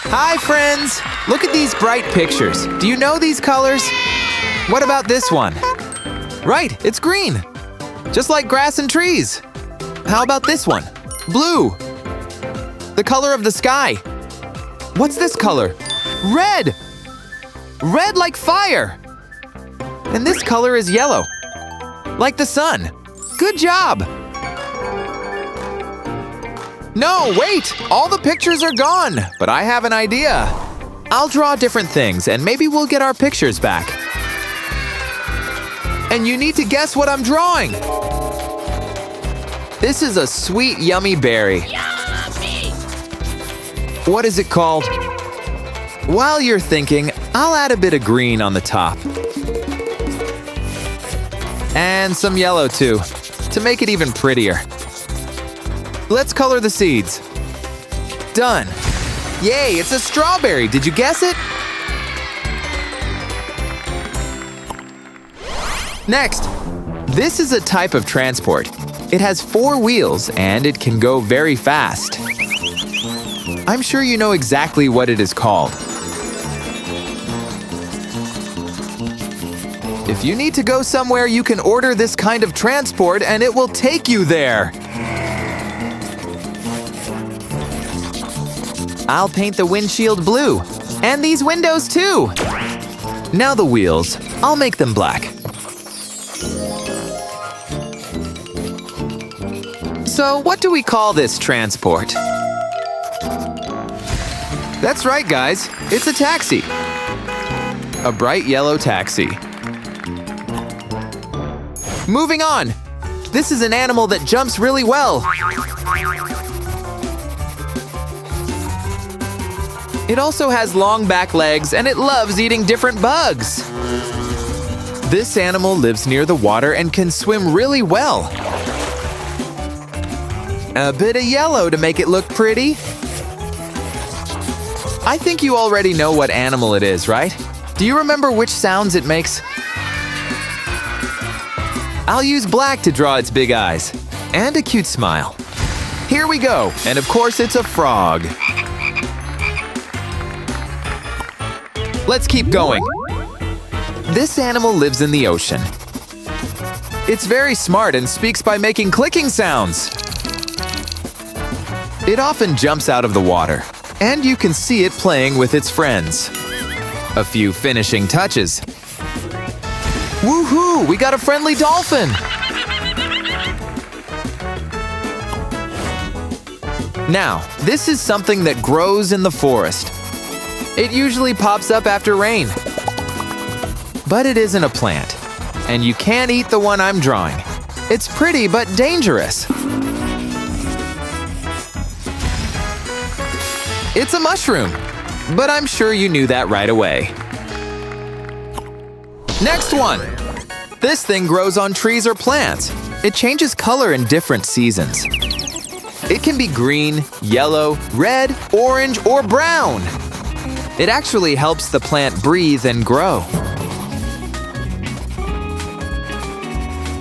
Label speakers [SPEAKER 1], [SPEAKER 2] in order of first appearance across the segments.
[SPEAKER 1] Hi, friends! Look at these bright pictures. Do you know these colors? What about this one? Right, it's green. Just like grass and trees. How about this one? Blue. The color of the sky. What's this color? Red! Red like fire! And this color is yellow. Like the sun. Good job! No, wait! All the pictures are gone, but I have an idea. I'll draw different things and maybe we'll get our pictures back. And you need to guess what I'm drawing. This is a sweet, yummy berry. Yummy! What is it called? While you're thinking, I'll add a bit of green on the top. And some yellow too, to make it even prettier. Let's color the seeds. Done. Yay, it's a strawberry. Did you guess it? Next, this is a type of transport. It has 4 wheels and it can go very fast. I'm sure you know exactly what it is called. If you need to go somewhere, you can order this kind of transport and it will take you there. I'll paint the windshield blue. And these windows too. Now the wheels. I'll make them black. So what do we call this transport? That's right, guys. It's a taxi. A bright yellow taxi. Moving on. This is an animal that jumps really well. It also has long back legs and it loves eating different bugs. This animal lives near the water and can swim really well. A bit of yellow to make it look pretty. I think you already know what animal it is, right? Do you remember which sounds it makes? I'll use black to draw its big eyes. And a cute smile. Here we go, and of course it's a frog. Let's keep going. This animal lives in the ocean. It's very smart and speaks by making clicking sounds. It often jumps out of the water, and you can see it playing with its friends. A few finishing touches. Woohoo! We got a friendly dolphin! Now, this is something that grows in the forest. It usually pops up after rain. But it isn't a plant. And you can't eat the one I'm drawing. It's pretty but dangerous. It's a mushroom. But I'm sure you knew that right away. Next one! This thing grows on trees or plants. It changes color in different seasons. It can be green, yellow, red, orange, or brown. It actually helps the plant breathe and grow.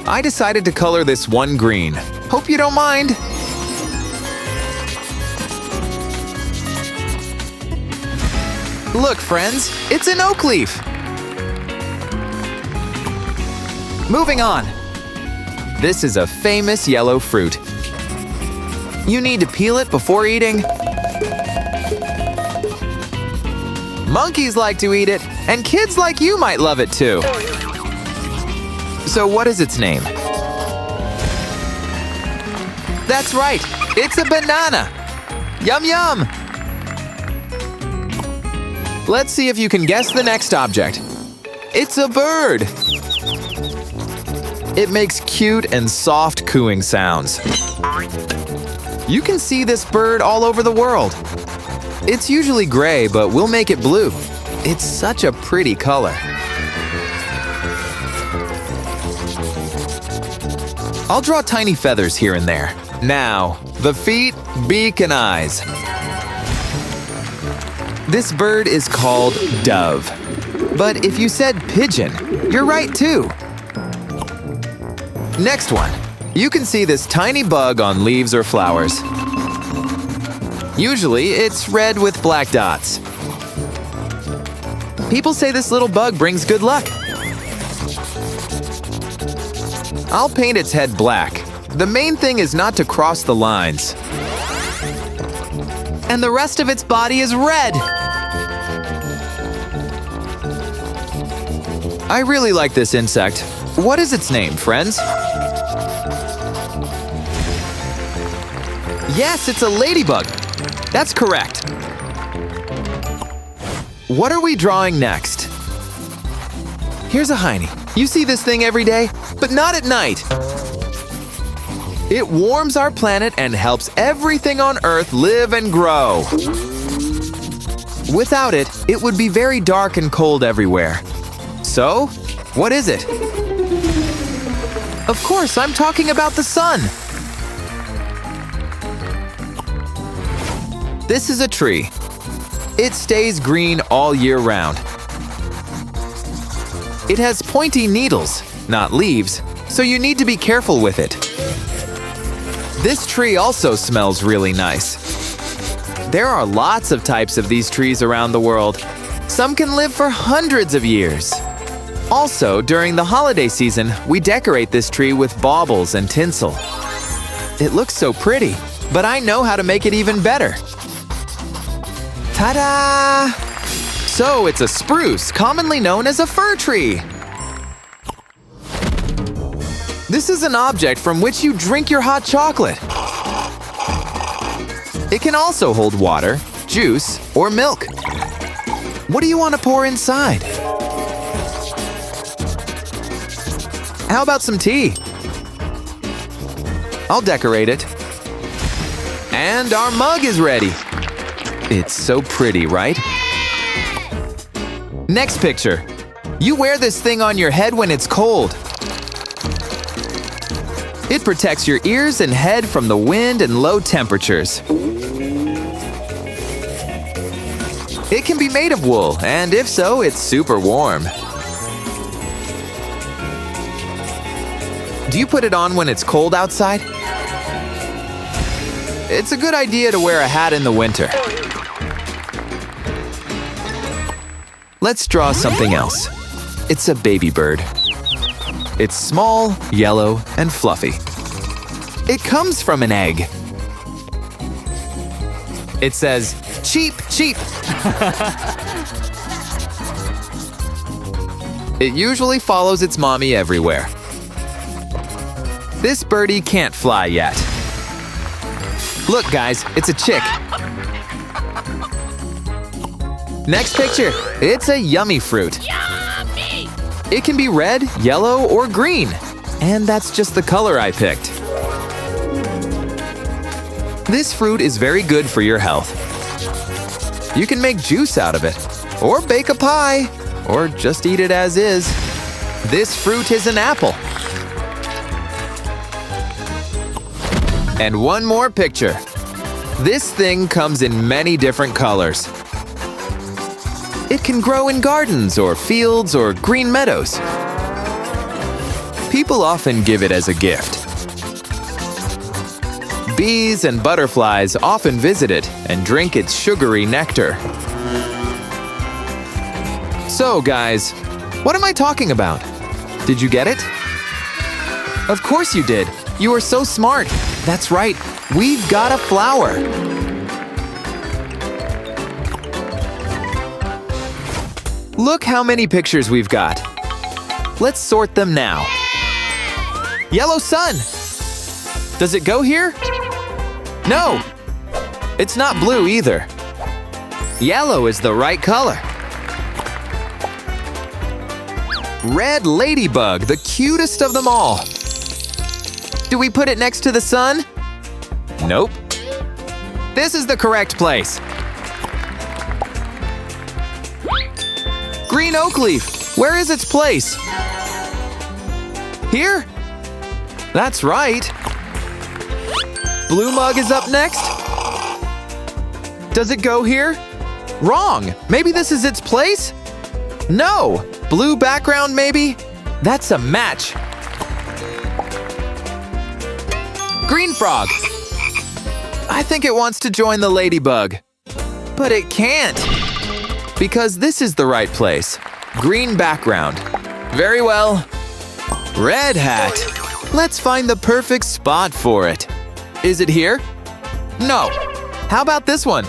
[SPEAKER 1] I decided to color this one green. Hope you don't mind. Look, friends, it's an oak leaf. Moving on. This is a famous yellow fruit. You need to peel it before eating. Monkeys like to eat it, and kids like you might love it too. So what is its name? That's right, it's a banana. Yum yum! Let's see if you can guess the next object. It's a bird. It makes cute and soft cooing sounds. You can see this bird all over the world. It's usually gray, but we'll make it blue. It's such a pretty color. I'll draw tiny feathers here and there. Now, the feet, beak, and eyes. This bird is called dove. But if you said pigeon, you're right too. Next one. You can see this tiny bug on leaves or flowers. Usually, it's red with black dots. People say this little bug brings good luck. I'll paint its head black. The main thing is not to cross the lines. And the rest of its body is red. I really like this insect. What is its name, friends? Yes, it's a ladybug. That's correct. What are we drawing next? Here's a hiney. You see this thing every day, but not at night. It warms our planet and helps everything on Earth live and grow. Without it, it would be very dark and cold everywhere. So, what is it? Of course, I'm talking about the sun. This is a tree. It stays green all year round. It has pointy needles, not leaves, so you need to be careful with it. This tree also smells really nice. There are lots of types of these trees around the world. Some can live for hundreds of years. Also, during the holiday season, we decorate this tree with baubles and tinsel. It looks so pretty, but I know how to make it even better. Ta-da! So it's a spruce, commonly known as a fir tree. This is an object from which you drink your hot chocolate. It can also hold water, juice, or milk. What do you want to pour inside? How about some tea? I'll decorate it. And our mug is ready. It's so pretty, right? Next picture. You wear this thing on your head when it's cold. It protects your ears and head from the wind and low temperatures. It can be made of wool, and if so, it's super warm. Do you put it on when it's cold outside? It's a good idea to wear a hat in the winter. Let's draw something else. It's a baby bird. It's small, yellow, and fluffy. It comes from an egg. It says, "Cheep, cheep." It usually follows its mommy everywhere. This birdie can't fly yet. Look, guys, it's a chick. Next picture. It's a yummy fruit.
[SPEAKER 2] Yummy!
[SPEAKER 1] It can be red, yellow, or green. And that's just the color I picked. This fruit is very good for your health. You can make juice out of it, or bake a pie, or just eat it as is. This fruit is an apple. And one more picture. This thing comes in many different colors. It can grow in gardens or fields or green meadows. People often give it as a gift. Bees and butterflies often visit it and drink its sugary nectar. So, guys, what am I talking about? Did you get it? Of course you did. You are so smart. That's right. We've got a flower. Look how many pictures we've got. Let's sort them now. Yellow sun. Does it go here? No. It's not blue either. Yellow is the right color. Red ladybug, the cutest of them all. Do we put it next to the sun? Nope. This is the correct place. Green oak leaf, where is its place? Here? That's right. Blue mug is up next. Does it go here? Wrong. Maybe this is its place? No. Blue background, maybe? That's a match. Green frog. I think it wants to join the ladybug. But it can't. Because this is the right place. Green background. Very well. Red hat. Let's find the perfect spot for it. Is it here? No. How about this one?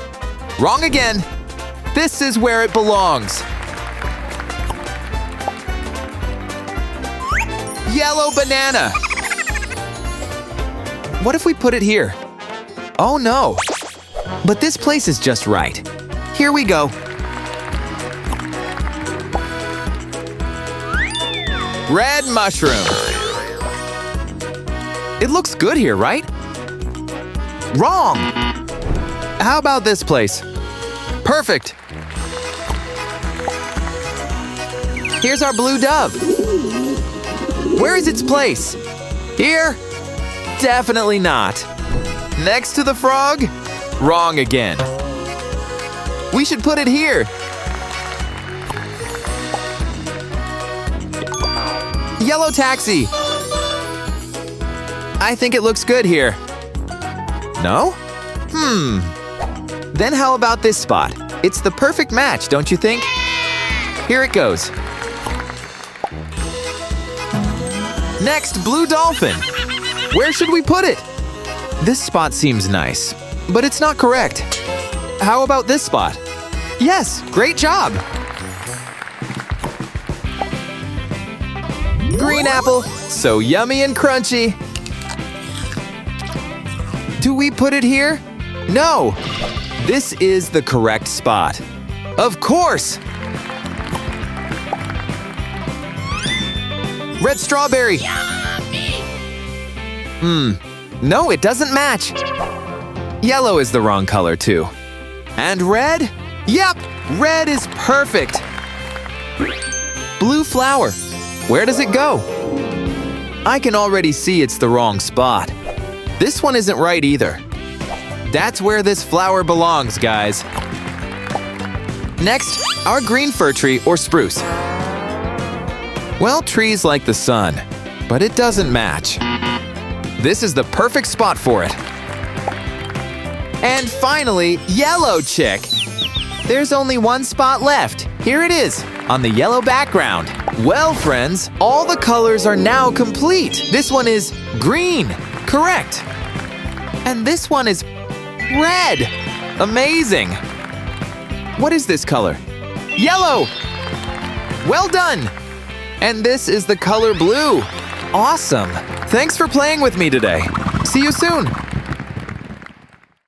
[SPEAKER 1] Wrong again. This is where it belongs. Yellow banana. What if we put it here? Oh no. But this place is just right. Here we go. Red mushroom. It looks good here, right? Wrong. How about this place? Perfect. Here's our blue dove. Where is its place? Here? Definitely not. Next to the frog? Wrong again. We should put it here. Yellow taxi. I think it looks good here. No? Then how about this spot? It's the perfect match, don't you think? Here it goes. Next, blue dolphin. Where should we put it? This spot seems nice, but it's not correct. How about this spot? Yes, great job. Green apple, so yummy and crunchy. Do we put it here? No. This is the correct spot. Of course. Red strawberry. No, it doesn't match. Yellow is the wrong color too. And red? Yep, red is perfect. Blue flower. Where does it go? I can already see it's the wrong spot. This one isn't right either. That's where this flower belongs, guys. Next, our green fir tree or spruce. Well, trees like the sun, but it doesn't match. This is the perfect spot for it. And finally, yellow chick. There's only one spot left. Here it is, on the yellow background. Well, friends, all the colors are now complete. This one is green, correct. And this one is red. Amazing. What is this color? Yellow. Well done. And this is the color blue. Awesome. Thanks for playing with me today. See you soon.